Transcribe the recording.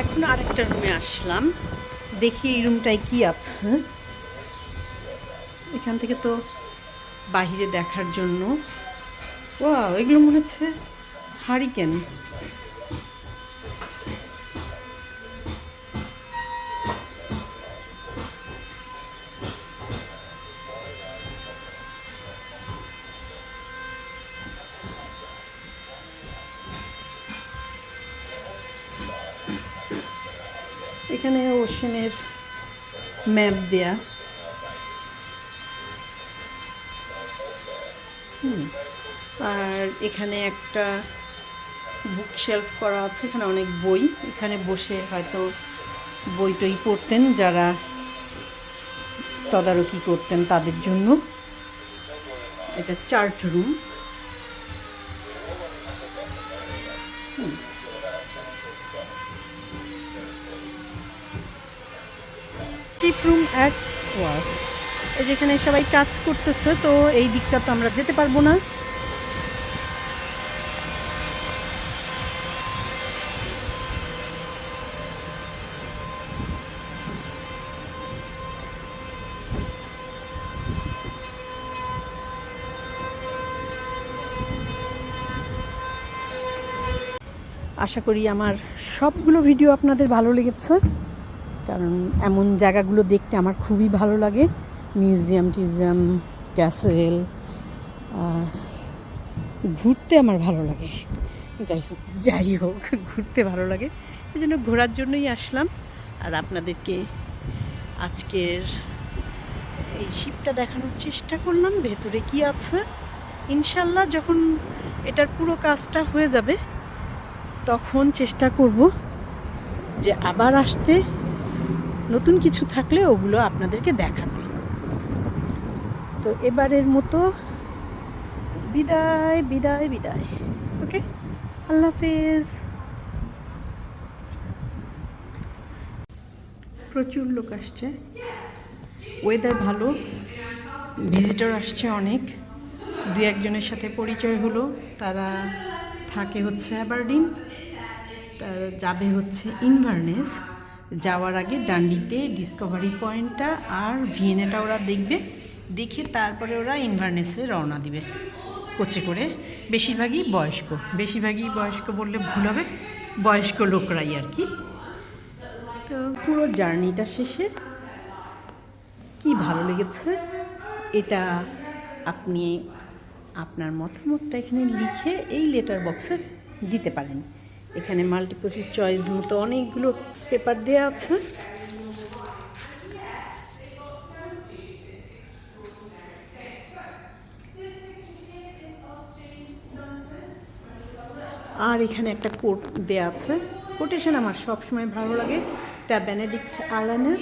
এখন আরেকটা রুমে আসলাম, দেখি এই রুমটায় কি আছে। এখান থেকে তো বাহিরে দেখার জন্য ওয়াও, এগুলো মনে হচ্ছে হারিকেন। এখানে ওশেনের ম্যাপ দেয়া। আর এখানে একটা বুক শেলফ করা আছে, এখানে অনেক বই। এখানে বসে হয়তো বই টই পড়তেন যারা তদারকি করতেন তাদের জন্য। এটা chart room. Tip room at work. যেখানে সবাই কাজ করতেছে, তো এই দিকটা তো আমরা যেতে পারবো না। আশা করি আমার সবগুলো ভিডিও আপনাদের ভালো লেগেছে, কারণ এমন জায়গাগুলো দেখতে আমার খুবই ভালো লাগে। মিউজিয়াম টিউজিয়াম, ক্যাসেল, ঘুরতে আমার ভালো লাগে। যাই হোক ঘুরতে ভালো লাগে, এই জন্য ঘোরার জন্যই আসলাম। আর আপনাদেরকে আজকের এই শিপটা দেখানোর চেষ্টা করলাম, ভেতরে কি আছে। ইনশাল্লাহ যখন এটার পুরো কাজটা হয়ে যাবে তখন চেষ্টা করব যে আবার আসতে, নতুন কিছু থাকলে ওগুলো আপনাদেরকে দেখাতে। তো এবারের মতো বিদায় বিদায় বিদায়। ওকে, আল্লাহ হাফেজ। প্রচুর লোক আসছে, ওয়েদার ভালো, ভিজিটর আসছে অনেক। দু একজনের সাথে পরিচয় হলো, তারা থাকে হচ্ছে অ্যাবারডিন, তারা যাবে হচ্ছে ইনভারনেস। যাওয়ার আগে ডান্ডিতে ডিসকভারি পয়েন্টটা আর ভিয়েনাটা ওরা দেখবে, দেখে তারপরে ওরা ইনভারনেসে রওনা দিবে কোচে করে। বেশিরভাগই বয়স্ক বললে ভুল হবে, বয়স্ক লোকরাই আর কি। তো পুরো জার্নিটা শেষে কি ভালো লেগেছে এটা আপনি আপনার মতামতটা এখানে লিখে এই লেটার বক্সে দিতে পারেন। এখানে মাল্টিপল চয়েস মতো অনেকগুলো পেপার দেওয়া আছে। আর এখানে একটা কোট দেওয়া আছে। কোটেশন আমার সবসময় ভালো লাগে, এটা বেনেডিক্ট আলানের।